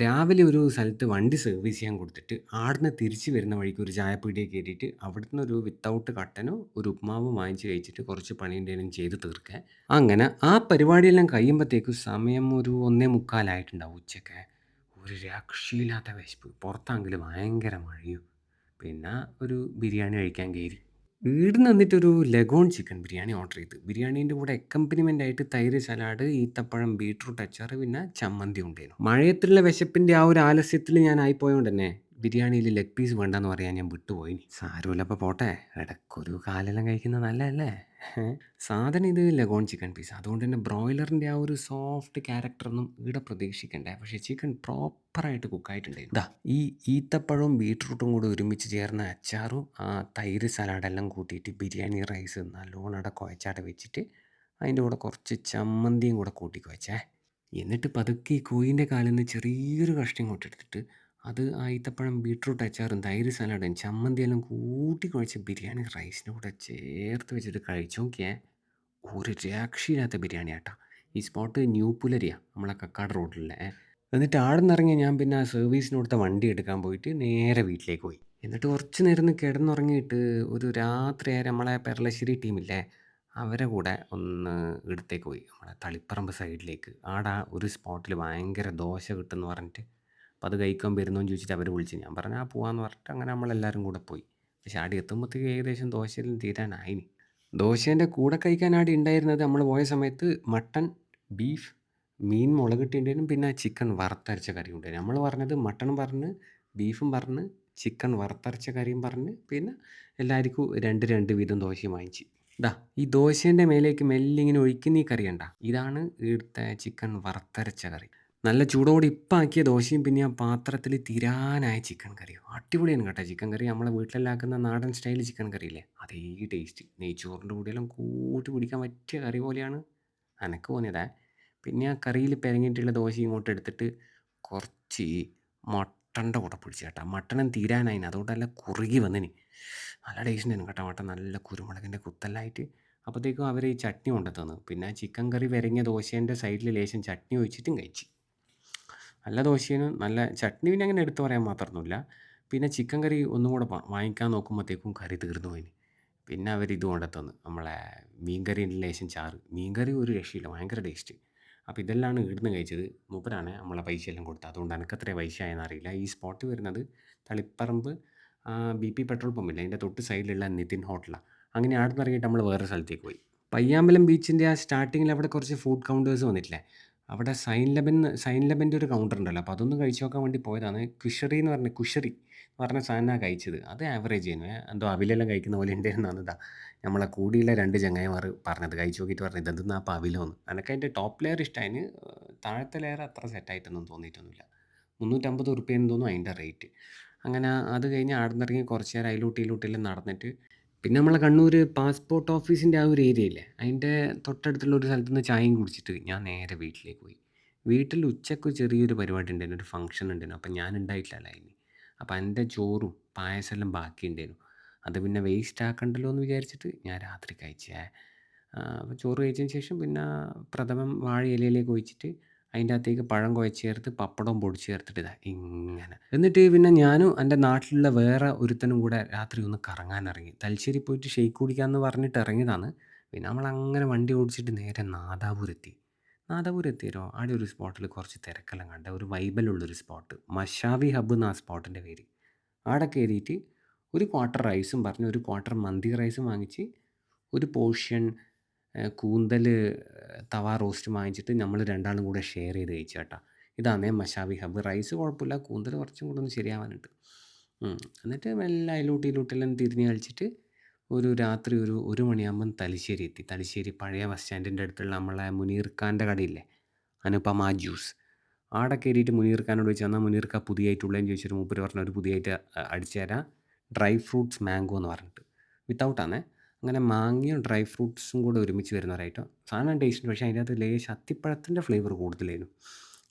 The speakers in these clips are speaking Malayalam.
രാവിലെ ഒരു സ്ഥലത്ത് വണ്ടി സർവീസ് ചെയ്യാൻ കൊടുത്തിട്ട് ആട്ന്ന് തിരിച്ച് വരുന്ന വഴിക്ക് ഒരു ചായപ്പീടിയെ കേറിയിട്ട് അവിടുന്ന് ഒരു വിത്തൗട്ട് കട്ടനും ഒരു ഉപ്മാവും വാങ്ങിച്ച് കഴിച്ചിട്ട് കുറച്ച് പണിയുണ്ടേനും ചെയ്ത് തീർക്കാൻ. അങ്ങനെ ആ പരിപാടിയെല്ലാം കഴിയുമ്പത്തേക്കും സമയം ഒരു 1:45 ആയിട്ടുണ്ടാവും ഉച്ചക്കെ. ഒരു രക്ഷയില്ലാത്ത വിശപ്പ്. പുറത്താണെങ്കില് ഭയങ്കര മഴയും. പിന്നെ ഒരു ബിരിയാണി കഴിക്കാൻ കേറി. ഈട്ന്ന് വന്നിട്ടൊരു ലഗോൺ ചിക്കൻ ബിരിയാണി ഓർഡർ ചെയ്ത്. ബിരിയാണീൻ്റെ കൂടെ അക്കംപനിമെന്റ് ആയിട്ട് തൈര്, സലാഡ്, ഈത്തപ്പഴം, ബീറ്റ്റൂട്ട് അച്ചാറ് പിന്നെ ചമ്മന്തി ഉണ്ടേനു. മഴയത്തുള്ള വിശപ്പിന്റെ ആ ഒരു ആലസ്യത്തില് ഞാൻ ആയിപ്പോയോണ്ടന്നെ ബിരിയാണിയില് ലെഗ് പീസ് വേണ്ടാന്ന് പറയാൻ ഞാൻ വിട്ടുപോയിന്. സാരമില്ല അപ്പൊ പോട്ടെ. ഇടയ്ക്കൊരു കാലെല്ലാം കഴിക്കുന്നത് നല്ലതല്ലേ? സാധനം ഇത് ലഗോൺ ചിക്കൻ പീസ്. അതുകൊണ്ട് തന്നെ ബ്രോയിലറിന്റെ ആ ഒരു സോഫ്റ്റ് ക്യാരക്ടറൊന്നും ഈടെ പ്രതീക്ഷിക്കണ്ട. പക്ഷേ ചിക്കൻ പ്രോപ്പറായിട്ട് കുക്കായിട്ടുണ്ടായിരുന്നു. ദാ ഈ ഈത്തപ്പഴവും ബീറ്റ്റൂട്ടും കൂടെ ഒരുമിച്ച് ചേർന്ന അച്ചാറും ആ തൈര് സലാഡെല്ലാം കൂട്ടിയിട്ട് ബിരിയാണി റൈസ് നല്ലോണം അവിടെ കുഴച്ചാടെ വെച്ചിട്ട് അതിൻ്റെ കൂടെ കുറച്ച് ചമ്മന്തിയും കൂടെ കൂട്ടി കുഴച്ചേ. എന്നിട്ട് പതുക്കെ ഈ കോഴിൻ്റെ കാലിൽ നിന്ന് ചെറിയൊരു കഷ്ണം ഇങ്ങോട്ട് എടുത്തിട്ട് അത് ആ ഈത്തപ്പഴം, ബീറ്റ്റൂട്ട് അച്ചാറും, തൈര് സലാഡും, ചമ്മന്തിയെല്ലാം കൂട്ടി കുഴച്ച് ബിരിയാണി റൈസിൻ്റെ കൂടെ ചേർത്ത് വെച്ചിട്ട് കഴിച്ച് നോക്കിയേ. ഒരു രക്ഷയില്ലാത്ത ബിരിയാണിയാട്ടാ. ഈ സ്പോട്ട് ന്യൂ പുലരിയാ. നമ്മളെ കക്കാട് റോഡിലുള്ളേ. എന്നിട്ട് ആടുന്നിറങ്ങി ഞാൻ പിന്നെ ആ സർവീസിന് കൊടുത്ത വണ്ടി എടുക്കാൻ പോയിട്ട് നേരെ വീട്ടിലേക്ക് പോയി. എന്നിട്ട് കുറച്ച് നേരം ഒന്ന് കിടന്നുറങ്ങിയിട്ട് ഒരു രാത്രിയായ നമ്മളെ പെരളശ്ശേരി ടീമില്ലേ, അവരെ കൂടെ ഒന്ന് ഇടത്തേക്ക് പോയി. നമ്മളെ തളിപ്പറമ്പ് സൈഡിലേക്ക്. ആടെ ഒരു സ്പോട്ടിൽ ഭയങ്കര ദോശ കിട്ടുമെന്ന് പറഞ്ഞിട്ട് അപ്പോൾ അത് കഴിക്കാൻ വരുന്നോന്ന് ചോദിച്ചിട്ട് അവർ വിളിച്ച്. ഞാൻ പറഞ്ഞു ആ പോവാന്ന് പറഞ്ഞിട്ട് അങ്ങനെ നമ്മളെല്ലാവരും കൂടെ പോയി. പക്ഷേ ആടെ എത്തുമ്പോഴത്തേക്ക് ഏകദേശം ദോശയെല്ലാം തീരാനായിന്. ദോശേൻ്റെ കൂടെ കഴിക്കാൻ ആടെ ഉണ്ടായിരുന്നത് നമ്മൾ പോയ സമയത്ത് മട്ടൺ, ബീഫ്, മീൻ മുളകിട്ടിട്ടുണ്ടേനും പിന്നെ ചിക്കൻ വറുത്തരച്ച കറി ഉണ്ടായിരുന്നു. നമ്മൾ പറഞ്ഞത് മട്ടണും പറഞ്ഞ്, ബീഫും പറഞ്ഞ്, ചിക്കൻ വറുത്തരച്ച കറിയും പറഞ്ഞ്, പിന്നെ എല്ലാവർക്കും 2, 2 വീതം ദോശയും വാങ്ങിച്ച്. ദാ ഈ ദോശേൻ്റെ മേലേക്ക് മെല്ലെ ഇങ്ങനെ ഒഴിക്കുന്ന ഈ കറി കണ്ടാ? ഇതാണ് ഇവിടുത്തെ ചിക്കൻ വറുത്തരച്ച കറി. നല്ല ചൂടോടെ ഇപ്പം ആക്കിയ ദോശയും പിന്നെ ആ പാത്രത്തിൽ തീരാനായ ചിക്കൻ കറിയും. അടിപൊളിയാണ് കേട്ടോ ചിക്കൻ കറി. നമ്മളെ വീട്ടിലെല്ലാം ആക്കുന്ന നാടൻ സ്റ്റൈൽ ചിക്കൻ കറിയില്ലേ, അതേ ടേസ്റ്റ്. നെയ്ച്ചോറിൻ്റെ കൂടെയെല്ലാം കൂട്ടി പിടിക്കാൻ പറ്റിയ കറി പോലെയാണ് എനക്ക് തോന്നിയതേ. പിന്നെ ആ കറിയിൽ പെരങ്ങിയിട്ടുള്ള ദോശ ഇങ്ങോട്ട് എടുത്തിട്ട് കുറച്ച് മട്ടൻ്റെ കൂടെ പിടിച്ച് കേട്ടോ. മട്ടനും തീരാനായിന്, അതുകൊണ്ട് നല്ല കുറുകി വന്നിന്. നല്ല ടേസ്റ്റ് ഉണ്ടായിരുന്നു കേട്ടോ മട്ടൻ. നല്ല കുരുമുളകിൻ്റെ കുത്തെല്ലാം ആയിട്ട്. അപ്പോഴത്തേക്കും അവർ ഈ ചട്നി കൊണ്ടു തന്നു. പിന്നെ ചിക്കൻ കറി വിരങ്ങിയ ദോശേൻ്റെ സൈഡിൽ ലേശം ചട്നി ഒഴിച്ചിട്ടും കഴിച്ച്. നല്ല ദോശയും നല്ല ചട്നി പിന്നെ അങ്ങനെ എടുത്തു പറയാൻ മാത്രമൊന്നുമില്ല. പിന്നെ ചിക്കൻ കറി ഒന്നും കൂടെ വാങ്ങിക്കാൻ നോക്കുമ്പോഴത്തേക്കും കറി തീർന്നു പോയിന്. പിന്നെ അവർ ഇത് കൊണ്ടു തന്നു, നമ്മളെ മീൻ കറീൻ്റെ ലേശം ചാറ്. മീൻ കറി ഒരു രക്ഷയില്ല, ഭയങ്കര ടേസ്റ്റ്. അപ്പോൾ ഇതെല്ലാമാണ് ഇവിടുന്ന് കഴിച്ചത്. മൂപ്പരാണ് നമ്മളെ പൈസയെല്ലാം കൊടുത്തത്. അതുകൊണ്ട് എനിക്കത്ര പൈസ ആയെന്ന് അറിയില്ല. ഈ സ്പോട്ട് വരുന്നത് തളിപ്പറമ്പ് BP പെട്രോൾ പമ്പില്ലേ, അതിൻ്റെ തൊട്ട് സൈഡിലുള്ള നിതിൻ ഹോട്ടലാണ്. അങ്ങനെ അവിടുന്ന് ഇറങ്ങിയിട്ട് നമ്മൾ വേറെ സ്ഥലത്തേക്ക് പോയി. പയ്യാമ്പലം ബീച്ചിൻ്റെ ആ സ്റ്റാർട്ടിങ്ങിൽ അവിടെ കുറച്ച് ഫുഡ് കൗണ്ടേഴ്സ് വന്നിട്ടില്ലേ, അവിടെ സൈൻ ലബൻ്റെ ഒരു കൗണ്ടർ ഉണ്ടല്ലോ, അപ്പോൾ അതൊന്ന് കഴിച്ച് നോക്കാൻ വേണ്ടി പോയതാണ്. കുഷറി എന്ന് പറഞ്ഞ സാധനമാണ് കഴിച്ചത്. അത് ആവറേജ് ചെയ്യുന്നു. എന്തോ അവിലെല്ലാം കഴിക്കുന്ന പോലെ ഉണ്ടായിരുന്നാണ്. ഇതാ നമ്മളെ കൂടിയുള്ള 2 ചങ്ങായിമാർ പറഞ്ഞത്. കഴിച്ച് നോക്കിയിട്ട് പറഞ്ഞത് ഇതെന്തെന്നാ അപ്പോൾ അവിലോന്ന്. എനിക്ക് അതിൻ്റെ ടോപ്പ് ലെയർ ഇഷ്ടമായിന്. താഴത്തെ ലെയർ അത്ര സെറ്റായിട്ടൊന്നും തോന്നിയിട്ടൊന്നുമില്ല. 350 ഉറുപ്പ്യെന്ന് തോന്നുന്നു അതിൻ്റെ റേറ്റ്. അങ്ങനെ അത് കഴിഞ്ഞ് ആടുന്ന് ഇറങ്ങി കുറച്ച് നേരം അതിലൂട്ടിയെല്ലാം നടന്നിട്ട് പിന്നെ നമ്മളെ കണ്ണൂർ പാസ്പോർട്ട് ഓഫീസിൻ്റെ ആ ഒരു ഏരിയ ഇല്ലേ, അതിൻ്റെ തൊട്ടടുത്തുള്ള ഒരു സ്ഥലത്ത് നിന്ന് ചായയും കുടിച്ചിട്ട് ഞാൻ നേരെ വീട്ടിലേക്ക് പോയി. വീട്ടിൽ ഉച്ചയ്ക്ക് ചെറിയൊരു പരിപാടി ഉണ്ടായിരുന്നു, ഒരു ഫംഗ്ഷൻ ഉണ്ടായിരുന്നു. അപ്പം ഞാൻ ഉണ്ടായിട്ടില്ലല്ലോ അതിന്. അപ്പം എൻ്റെ ചോറും പായസമെല്ലാം ബാക്കി ഉണ്ടായിരുന്നു. അത് പിന്നെ വേസ്റ്റ് ആക്കണ്ടല്ലോ എന്ന് വിചാരിച്ചിട്ട് ഞാൻ രാത്രി കഴിച്ചേ. അപ്പോൾ ചോറ് കഴിച്ചതിന് ശേഷം പിന്നെ പ്രഥമൻ വാഴ ഇലയിലേക്ക് ഒഴിച്ചിട്ട് അതിൻ്റെ അകത്തേക്ക് പഴം കുഴച്ച് ചേർത്ത് പപ്പടവും പൊടിച്ച് ചേർത്തിട്ട് ഇതാ ഇങ്ങനെ. എന്നിട്ട് പിന്നെ ഞാനും എൻ്റെ നാട്ടിലുള്ള വേറെ ഒരുത്തനും കൂടെ രാത്രി ഒന്ന് കറങ്ങാനിറങ്ങി. തലശ്ശേരി പോയിട്ട് ഷെയ്ക്ക് കുടിക്കാമെന്ന് പറഞ്ഞിട്ട് ഇറങ്ങിയതാണ്. പിന്നെ നമ്മളങ്ങനെ വണ്ടി ഓടിച്ചിട്ട് നേരെ നാദാപുരത്തി. നാദാപുരം ആടെ ഒരു സ്പോട്ടിൽ കുറച്ച് തിരക്കെല്ലാം കണ്ട്, ഒരു വൈബലുള്ളൊരു സ്പോട്ട്. മഷാവി ഹബ്ബ് എന്നാ സ്പോട്ടിൻ്റെ പേര്. ആടെ കയറിയിട്ട് ഒരു ക്വാർട്ടർ റൈസും പറഞ്ഞ് ഒരു ക്വാർട്ടർ മന്തി റൈസും വാങ്ങിച്ച് ഒരു പോർഷൻ കൂന്തൽ തവ റോസ്റ്റ് വാങ്ങിച്ചിട്ട് നമ്മൾ രണ്ടാളും കൂടെ ഷെയർ ചെയ്ത് കഴിച്ചു കേട്ടോ. ഇതാണേ മഷാവി ഹബ്ബ്. റൈസ് കുഴപ്പമില്ല, കൂന്തൽ കുറച്ചും കൂടെ ഒന്ന് ശരിയാവാനുണ്ട്. എന്നിട്ട് മെല്ലെ അതിലൂട്ടിലെല്ലാം തിരിഞ്ഞ് കളിച്ചിട്ട് ഒരു രാത്രി ഒരു 1 മണിയാകുമ്പം തലശ്ശേരി എത്തി. തലശ്ശേരി പഴയ ബസ് സ്റ്റാൻഡിൻ്റെ അടുത്തുള്ള നമ്മളെ മുനീർ ഖാൻ്റെ കടയില്ലേ, അനുപമ ജ്യൂസ്. ആടെ കയറിയിട്ട് മുനീർ ഖാനോട് ചോദിച്ചു എന്നാൽ മുനീർ ഖാൻ പുതിയതായിട്ടുള്ളതെന്ന് ചോദിച്ചിട്ട് മൂപ്പര് പറഞ്ഞു ഒരു പുതിയതായിട്ട് അടിച്ചു തരാം, ഡ്രൈ ഫ്രൂട്ട്സ് മാംഗോ എന്ന് പറഞ്ഞിട്ട്. വിത്തൗട്ടാണേ. അങ്ങനെ മാങ്ങയും ഡ്രൈ ഫ്രൂട്ട്സും കൂടെ ഒരുമിച്ച് വരുന്ന ഒരു ഐറ്റം. സാധനം ടേസ്റ്റ്, പക്ഷേ അതിൻ്റെ അകത്ത് ലേശം അത്തിപ്പഴത്തിൻ്റെ ഫ്ലേവർ കൂടുതലായിരുന്നു.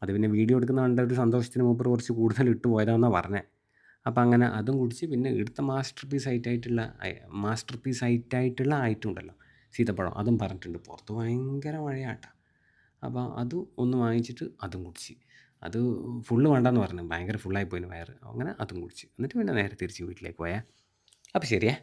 അത് പിന്നെ വീഡിയോ എടുക്കുന്ന കണ്ട ഒരു സന്തോഷത്തിന് മൂപ്പർ കുറച്ച് കൂടുതൽ ഇട്ട് പോയതാണെന്നാണ് പറഞ്ഞത്. അപ്പം അങ്ങനെ അതും കുടിച്ച് പിന്നെ ഇവിടുത്തെ മാസ്റ്റർ പീസ് ആയിട്ടായിട്ടുള്ള ഐറ്റം ഉണ്ടല്ലോ, സീതപ്പഴം, അതും പറഞ്ഞിട്ടുണ്ട്. പുറത്ത് ഭയങ്കര മഴയാട്ടാ. അപ്പോൾ അതും ഒന്ന് വാങ്ങിച്ചിട്ട് അതും കുടിച്ച്. അത് ഫുള്ള് വേണ്ടാന്ന് പറഞ്ഞു. ഭയങ്കര ഫുള്ളായി പോയിന് വയറ്. അങ്ങനെ അതും കുടിച്ച്. എന്നിട്ട് പിന്നെ നേരെ തിരിച്ച് വീട്ടിലേക്ക് പോയേ. അപ്പോൾ ശരിയേ.